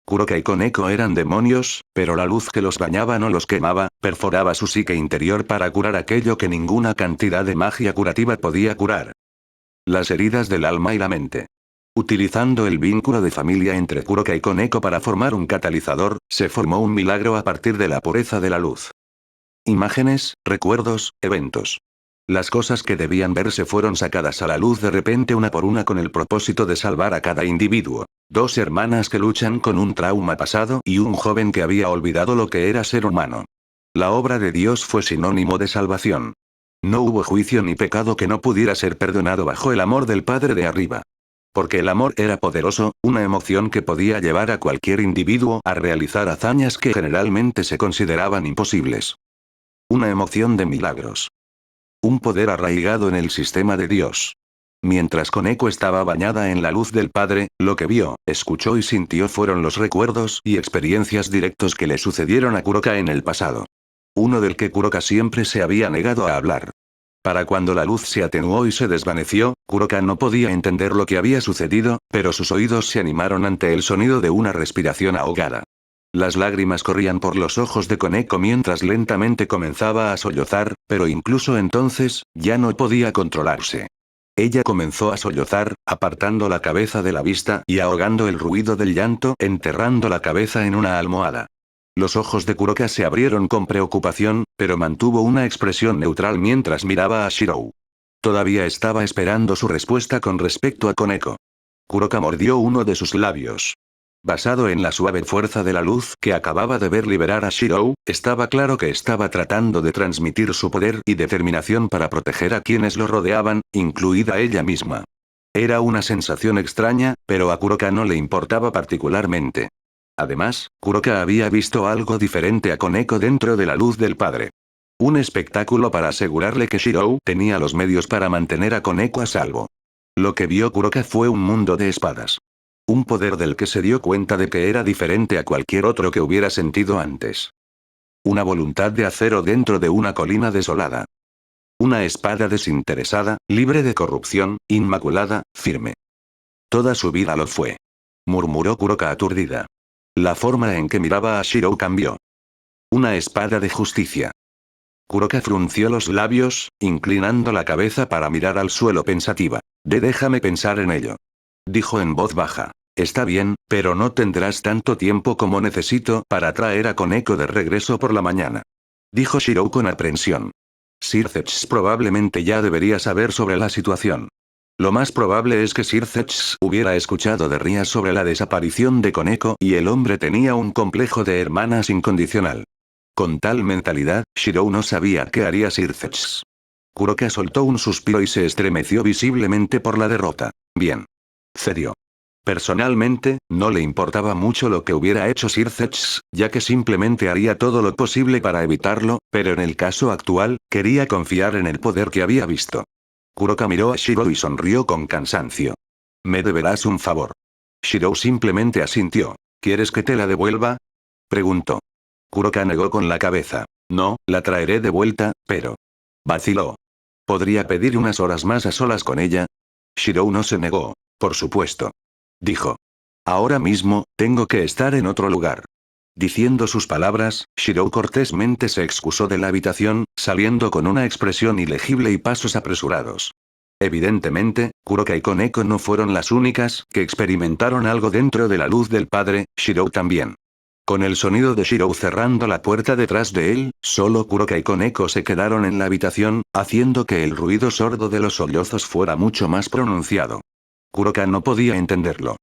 Kuroka y Koneko eran demonios, pero la luz que los bañaba no los quemaba, perforaba su psique interior para curar aquello que ninguna cantidad de magia curativa podía curar. Las heridas del alma y la mente. Utilizando el vínculo de familia entre Kuroka y Koneko para formar un catalizador, se formó un milagro a partir de la pureza de la luz. Imágenes, recuerdos, eventos. Las cosas que debían verse fueron sacadas a la luz de repente una por una con el propósito de salvar a cada individuo. Dos hermanas que luchan con un trauma pasado y un joven que había olvidado lo que era ser humano. La obra de Dios fue sinónimo de salvación. No hubo juicio ni pecado que no pudiera ser perdonado bajo el amor del Padre de arriba. Porque el amor era poderoso, una emoción que podía llevar a cualquier individuo a realizar hazañas que generalmente se consideraban imposibles. Una emoción de milagros. Un poder arraigado en el sistema de Dios. Mientras Koneko estaba bañada en la luz del Padre, lo que vio, escuchó y sintió fueron los recuerdos y experiencias directos que le sucedieron a Kuroka en el pasado. Uno del que Kuroka siempre se había negado a hablar. Para cuando la luz se atenuó y se desvaneció, Kuroka no podía entender lo que había sucedido, pero sus oídos se animaron ante el sonido de una respiración ahogada. Las lágrimas corrían por los ojos de Koneko mientras lentamente comenzaba a sollozar, pero incluso entonces, ya no podía controlarse. Ella comenzó a sollozar, apartando la cabeza de la vista y ahogando el ruido del llanto, enterrando la cabeza en una almohada. Los ojos de Kuroka se abrieron con preocupación, pero mantuvo una expresión neutral mientras miraba a Shirou. Todavía estaba esperando su respuesta con respecto a Koneko. Kuroka mordió uno de sus labios. Basado en la suave fuerza de la luz que acababa de ver liberar a Shirou, estaba claro que estaba tratando de transmitir su poder y determinación para proteger a quienes lo rodeaban, incluida ella misma. Era una sensación extraña, pero a Kuroka no le importaba particularmente. Además, Kuroka había visto algo diferente a Koneko dentro de la luz del Padre. Un espectáculo para asegurarle que Shirou tenía los medios para mantener a Koneko a salvo. Lo que vio Kuroka fue un mundo de espadas. Un poder del que se dio cuenta de que era diferente a cualquier otro que hubiera sentido antes. Una voluntad de acero dentro de una colina desolada. Una espada desinteresada, libre de corrupción, inmaculada, firme. Toda su vida lo fue. Murmuró Kuroka aturdida. La forma en que miraba a Shirou cambió. Una espada de justicia. Kuroka frunció los labios, inclinando la cabeza para mirar al suelo pensativa. Déjame pensar en ello. Dijo en voz baja. Está bien, pero no tendrás tanto tiempo como necesito para traer a Koneko de regreso por la mañana. Dijo Shirou con aprensión. Sir Zetch probablemente ya debería saber sobre la situación. Lo más probable es que Sir Zetch hubiera escuchado de Ria sobre la desaparición de Koneko y el hombre tenía un complejo de hermanas incondicional. Con tal mentalidad, Shirou no sabía qué haría Sir Zetch. Kuroka soltó un suspiro y se estremeció visiblemente por la derrota. Bien. Cedió. Personalmente, no le importaba mucho lo que hubiera hecho Sir Zetch, ya que simplemente haría todo lo posible para evitarlo, pero en el caso actual, quería confiar en el poder que había visto. Kuroka miró a Shirou y sonrió con cansancio. «Me deberás un favor». Shirou simplemente asintió. «¿Quieres que te la devuelva?», preguntó. Kuroka negó con la cabeza. «No, la traeré de vuelta, pero...». Vaciló. «¿Podría pedir unas horas más a solas con ella?». Shirou no se negó. «Por supuesto». Dijo. «Ahora mismo, tengo que estar en otro lugar». Diciendo sus palabras, Shirou cortésmente se excusó de la habitación, saliendo con una expresión ilegible y pasos apresurados. Evidentemente, Kuroka y Koneko no fueron las únicas que experimentaron algo dentro de la luz del Padre, Shirou también. Con el sonido de Shirou cerrando la puerta detrás de él, solo Kuroka y Koneko se quedaron en la habitación, haciendo que el ruido sordo de los sollozos fuera mucho más pronunciado. Kuroka no podía entenderlo.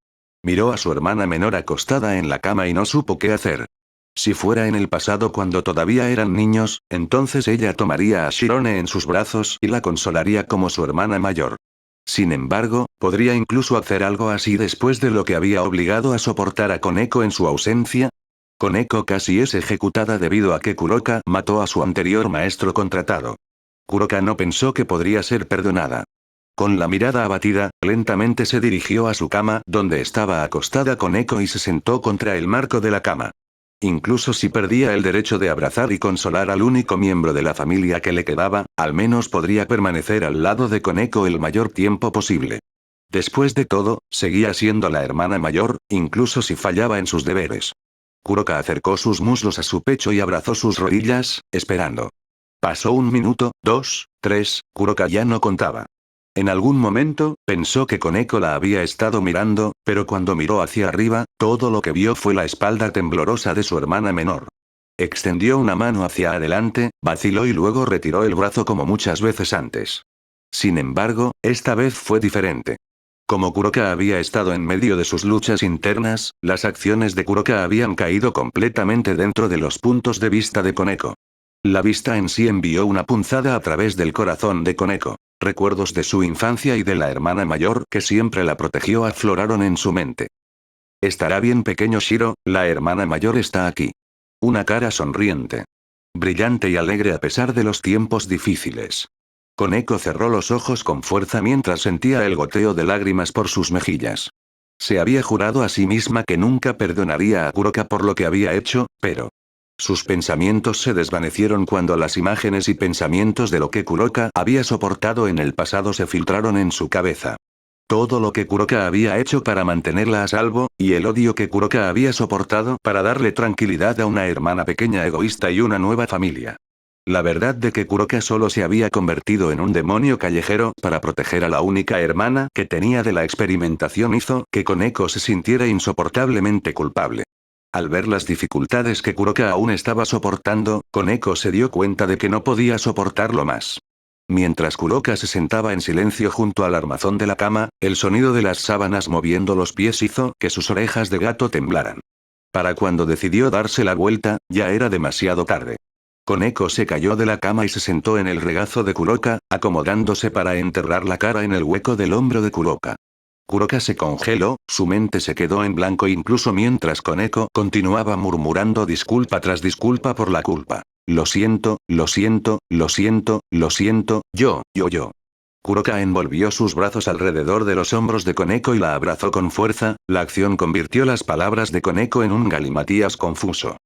Miró a su hermana menor acostada en la cama y no supo qué hacer. Si fuera en el pasado cuando todavía eran niños, entonces ella tomaría a Shirone en sus brazos y la consolaría como su hermana mayor. Sin embargo, podría incluso hacer algo así después de lo que había obligado a soportar a Koneko en su ausencia. Koneko casi es ejecutada debido a que Kuroka mató a su anterior maestro contratado. Kuroka no pensó que podría ser perdonada. Con la mirada abatida, lentamente se dirigió a su cama donde estaba acostada Koneko y se sentó contra el marco de la cama. Incluso si perdía el derecho de abrazar y consolar al único miembro de la familia que le quedaba, al menos podría permanecer al lado de Koneko el mayor tiempo posible. Después de todo, seguía siendo la hermana mayor, incluso si fallaba en sus deberes. Kuroka acercó sus muslos a su pecho y abrazó sus rodillas, esperando. Pasó 1 minuto, 2, 3, Kuroka ya no contaba. En algún momento, pensó que Koneko la había estado mirando, pero cuando miró hacia arriba, todo lo que vio fue la espalda temblorosa de su hermana menor. Extendió una mano hacia adelante, vaciló y luego retiró el brazo como muchas veces antes. Sin embargo, esta vez fue diferente. Como Kuroka había estado en medio de sus luchas internas, las acciones de Kuroka habían caído completamente dentro de los puntos de vista de Koneko. La vista en sí envió una punzada a través del corazón de Koneko. Recuerdos de su infancia y de la hermana mayor que siempre la protegió afloraron en su mente. Estará bien, pequeño Shiro, la hermana mayor está aquí. Una cara sonriente. Brillante y alegre a pesar de los tiempos difíciles. Koneko cerró los ojos con fuerza mientras sentía el goteo de lágrimas por sus mejillas. Se había jurado a sí misma que nunca perdonaría a Kuroka por lo que había hecho, pero... Sus pensamientos se desvanecieron cuando las imágenes y pensamientos de lo que Kuroka había soportado en el pasado se filtraron en su cabeza. Todo lo que Kuroka había hecho para mantenerla a salvo, y el odio que Kuroka había soportado para darle tranquilidad a una hermana pequeña egoísta y una nueva familia. La verdad de que Kuroka solo se había convertido en un demonio callejero para proteger a la única hermana que tenía de la experimentación hizo que Koneko se sintiera insoportablemente culpable. Al ver las dificultades que Kuroka aún estaba soportando, Koneko se dio cuenta de que no podía soportarlo más. Mientras Kuroka se sentaba en silencio junto al armazón de la cama, el sonido de las sábanas moviendo los pies hizo que sus orejas de gato temblaran. Para cuando decidió darse la vuelta, ya era demasiado tarde. Koneko se cayó de la cama y se sentó en el regazo de Kuroka, acomodándose para enterrar la cara en el hueco del hombro de Kuroka. Kuroka se congeló, su mente se quedó en blanco incluso mientras Koneko continuaba murmurando disculpa tras disculpa por la culpa. Lo siento, lo siento, lo siento, lo siento, yo. Kuroka envolvió sus brazos alrededor de los hombros de Koneko y la abrazó con fuerza, la acción convirtió las palabras de Koneko en un galimatías confuso.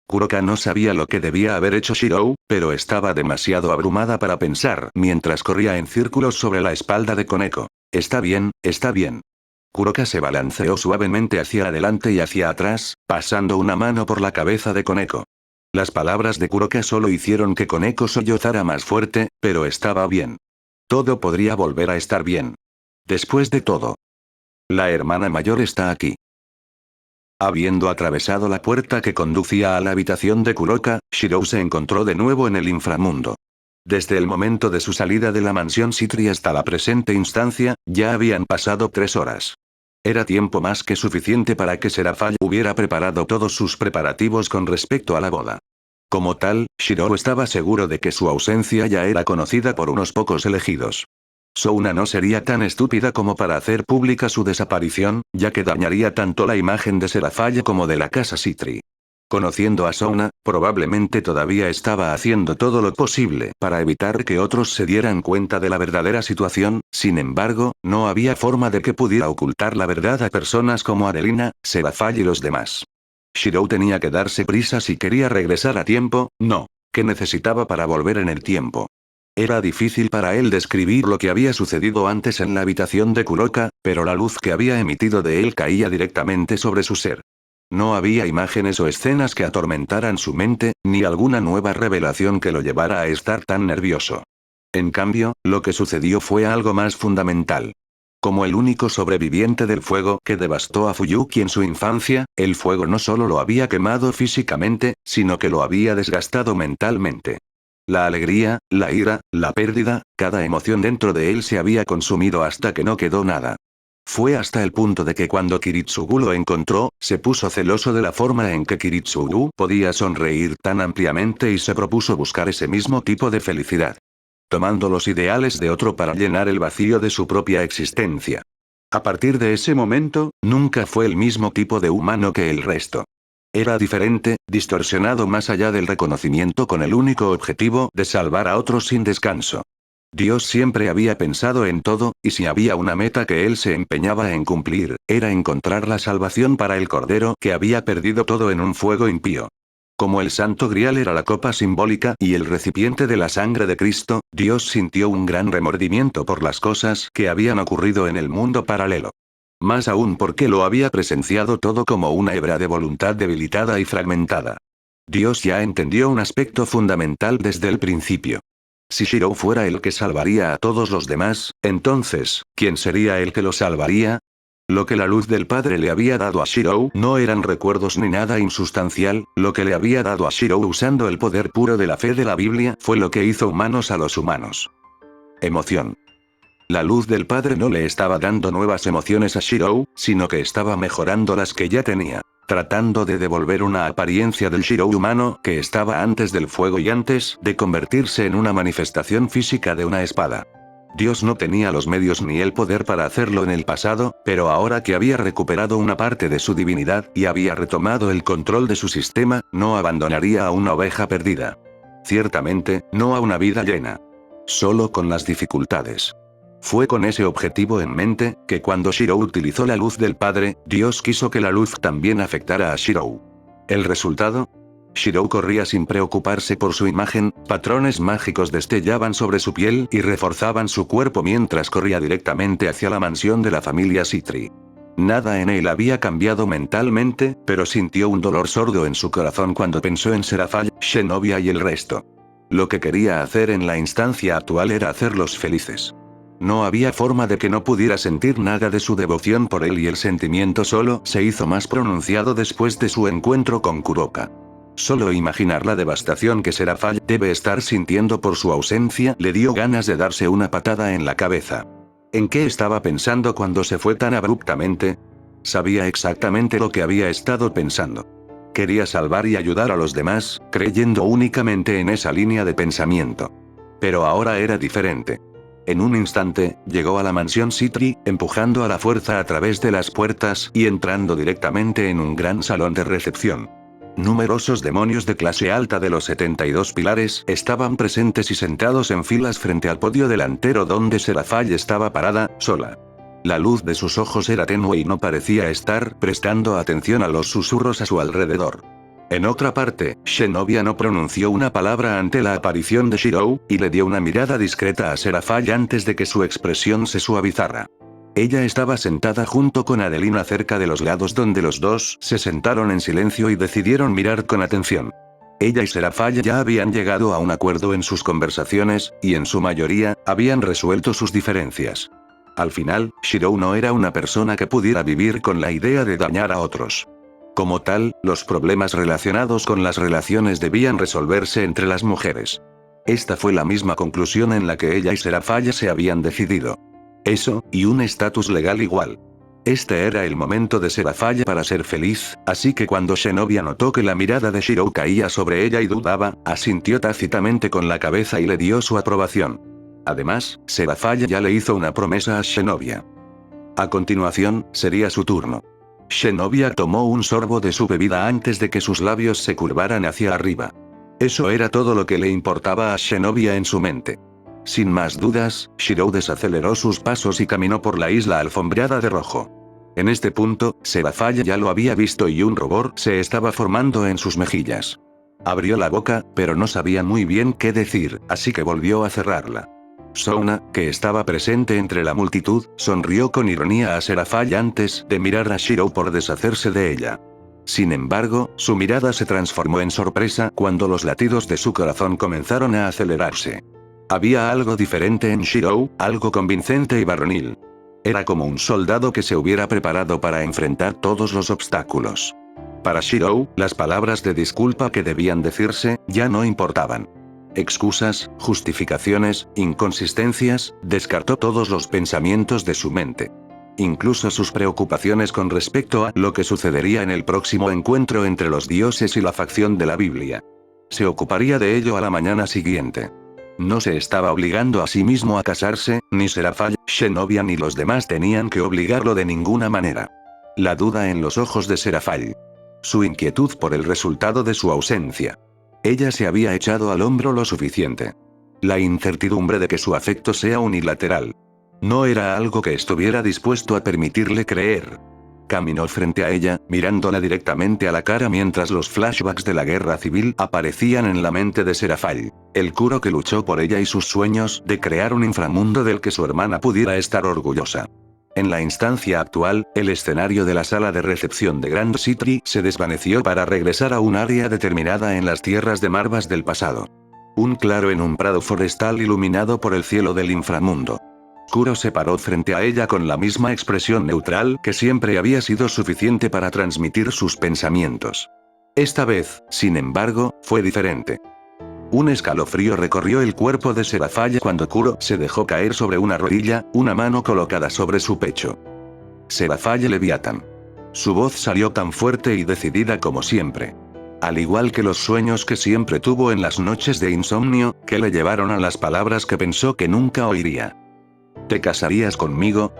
Kuroka no sabía lo que debía haber hecho Shirou, pero estaba demasiado abrumada para pensar mientras corría en círculos sobre la espalda de Koneko. Está bien, está bien. Kuroka se balanceó suavemente hacia adelante y hacia atrás, pasando una mano por la cabeza de Koneko. Las palabras de Kuroka solo hicieron que Koneko sollozara más fuerte, pero estaba bien. Todo podría volver a estar bien. Después de todo. La hermana mayor está aquí. Habiendo atravesado la puerta que conducía a la habitación de Kuroka, Shirou se encontró de nuevo en el inframundo. Desde el momento de su salida de la mansión Citri hasta la presente instancia, ya habían pasado 3 horas. Era tiempo más que suficiente para que Serafall hubiera preparado todos sus preparativos con respecto a la boda. Como tal, Shirou estaba seguro de que su ausencia ya era conocida por unos pocos elegidos. Souna no sería tan estúpida como para hacer pública su desaparición, ya que dañaría tanto la imagen de Serafall como de la casa Citri. Conociendo a Souna, probablemente todavía estaba haciendo todo lo posible para evitar que otros se dieran cuenta de la verdadera situación, sin embargo, no había forma de que pudiera ocultar la verdad a personas como Adelina, Serafall y los demás. Shirou tenía que darse prisa si quería regresar a tiempo, no. ¿Qué necesitaba para volver en el tiempo? Era difícil para él describir lo que había sucedido antes en la habitación de Kuroka, pero la luz que había emitido de él caía directamente sobre su ser. No había imágenes o escenas que atormentaran su mente, ni alguna nueva revelación que lo llevara a estar tan nervioso. En cambio, lo que sucedió fue algo más fundamental. Como el único sobreviviente del fuego que devastó a Fuyuki en su infancia, el fuego no solo lo había quemado físicamente, sino que lo había desgastado mentalmente. La alegría, la ira, la pérdida, cada emoción dentro de él se había consumido hasta que no quedó nada. Fue hasta el punto de que cuando Kiritsugu lo encontró, se puso celoso de la forma en que Kiritsugu podía sonreír tan ampliamente y se propuso buscar ese mismo tipo de felicidad. Tomando los ideales de otro para llenar el vacío de su propia existencia. A partir de ese momento, nunca fue el mismo tipo de humano que el resto. Era diferente, distorsionado más allá del reconocimiento con el único objetivo de salvar a otros sin descanso. Dios siempre había pensado en todo, y si había una meta que él se empeñaba en cumplir, era encontrar la salvación para el Cordero que había perdido todo en un fuego impío. Como el Santo Grial era la copa simbólica y el recipiente de la sangre de Cristo, Dios sintió un gran remordimiento por las cosas que habían ocurrido en el mundo paralelo. Más aún porque lo había presenciado todo como una hebra de voluntad debilitada y fragmentada. Dios ya entendió un aspecto fundamental desde el principio. Si Shirou fuera el que salvaría a todos los demás, entonces, ¿quién sería el que lo salvaría? Lo que la luz del Padre le había dado a Shirou no eran recuerdos ni nada insustancial, lo que le había dado a Shirou usando el poder puro de la fe de la Biblia fue lo que hizo humanos a los humanos. Emoción. La luz del Padre no le estaba dando nuevas emociones a Shirou, sino que estaba mejorando las que ya tenía, tratando de devolver una apariencia del Shirou humano que estaba antes del fuego y antes de convertirse en una manifestación física de una espada. Dios no tenía los medios ni el poder para hacerlo en el pasado, pero ahora que había recuperado una parte de su divinidad y había retomado el control de su sistema, no abandonaría a una oveja perdida. Ciertamente, no a una vida llena. Solo con las dificultades. Fue con ese objetivo en mente, que cuando Shirou utilizó la luz del Padre, Dios quiso que la luz también afectara a Shirou. ¿El resultado? Shirou corría sin preocuparse por su imagen, patrones mágicos destellaban sobre su piel y reforzaban su cuerpo mientras corría directamente hacia la mansión de la familia Citri. Nada en él había cambiado mentalmente, pero sintió un dolor sordo en su corazón cuando pensó en Serafall, Zenobia y el resto. Lo que quería hacer en la instancia actual era hacerlos felices. No había forma de que no pudiera sentir nada de su devoción por él y el sentimiento solo se hizo más pronunciado después de su encuentro con Kuroka. Solo imaginar la devastación que Serafall debe estar sintiendo por su ausencia le dio ganas de darse una patada en la cabeza. ¿En qué estaba pensando cuando se fue tan abruptamente? Sabía exactamente lo que había estado pensando. Quería salvar y ayudar a los demás, creyendo únicamente en esa línea de pensamiento. Pero ahora era diferente. En un instante, llegó a la mansión Citri, empujando a la fuerza a través de las puertas y entrando directamente en un gran salón de recepción. Numerosos demonios de clase alta de los 72 pilares estaban presentes y sentados en filas frente al podio delantero donde Serafall estaba parada, sola. La luz de sus ojos era tenue y no parecía estar prestando atención a los susurros a su alrededor. En otra parte, Zenobia no pronunció una palabra ante la aparición de Shirou, y le dio una mirada discreta a Serafall antes de que su expresión se suavizara. Ella estaba sentada junto con Adelina cerca de los lados donde los dos se sentaron en silencio y decidieron mirar con atención. Ella y Serafall ya habían llegado a un acuerdo en sus conversaciones, y en su mayoría, habían resuelto sus diferencias. Al final, Shirou no era una persona que pudiera vivir con la idea de dañar a otros. Como tal, los problemas relacionados con las relaciones debían resolverse entre las mujeres. Esta fue la misma conclusión en la que ella y Serafall se habían decidido. Eso, y un estatus legal igual. Este era el momento de Serafall para ser feliz, así que cuando Zenobia notó que la mirada de Shirou caía sobre ella y dudaba, asintió tácitamente con la cabeza y le dio su aprobación. Además, Serafall ya le hizo una promesa a Zenobia. A continuación, sería su turno. Zenobia tomó un sorbo de su bebida antes de que sus labios se curvaran hacia arriba. Eso era todo lo que le importaba a Zenobia en su mente. Sin más dudas, Shirou desaceleró sus pasos y caminó por la isla alfombrada de rojo. En este punto, Serafall ya lo había visto y un rubor se estaba formando en sus mejillas. Abrió la boca, pero no sabía muy bien qué decir, así que volvió a cerrarla. Souna, que estaba presente entre la multitud, sonrió con ironía a Serafall antes de mirar a Shirou por deshacerse de ella. Sin embargo, su mirada se transformó en sorpresa cuando los latidos de su corazón comenzaron a acelerarse. Había algo diferente en Shirou, algo convincente y varonil. Era como un soldado que se hubiera preparado para enfrentar todos los obstáculos. Para Shirou, las palabras de disculpa que debían decirse, ya no importaban. Excusas, justificaciones, inconsistencias, descartó todos los pensamientos de su mente. Incluso sus preocupaciones con respecto a lo que sucedería en el próximo encuentro entre los dioses y la facción de la Biblia. Se ocuparía de ello a la mañana siguiente. No se estaba obligando a sí mismo a casarse, ni Serafall, Shenovia ni los demás tenían que obligarlo de ninguna manera. La duda en los ojos de Serafall. Su inquietud por el resultado de su ausencia. Ella se había echado al hombro lo suficiente. La incertidumbre de que su afecto sea unilateral. No era algo que estuviera dispuesto a permitirle creer. Caminó frente a ella, mirándola directamente a la cara mientras los flashbacks de la guerra civil aparecían en la mente de Serafall. El Kuro que luchó por ella y sus sueños de crear un inframundo del que su hermana pudiera estar orgullosa. En la instancia actual, el escenario de la sala de recepción de Grand City se desvaneció para regresar a un área determinada en las tierras de Marvas del pasado. Un claro en un prado forestal iluminado por el cielo del inframundo. Kuro se paró frente a ella con la misma expresión neutral que siempre había sido suficiente para transmitir sus pensamientos. Esta vez, sin embargo, fue diferente. Un escalofrío recorrió el cuerpo de Serafall cuando Kuro se dejó caer sobre una rodilla, una mano colocada sobre su pecho. Serafall Leviatán. Su voz salió tan fuerte y decidida como siempre. Al igual que los sueños que siempre tuvo en las noches de insomnio, que le llevaron a las palabras que pensó que nunca oiría. ¿Te casarías conmigo?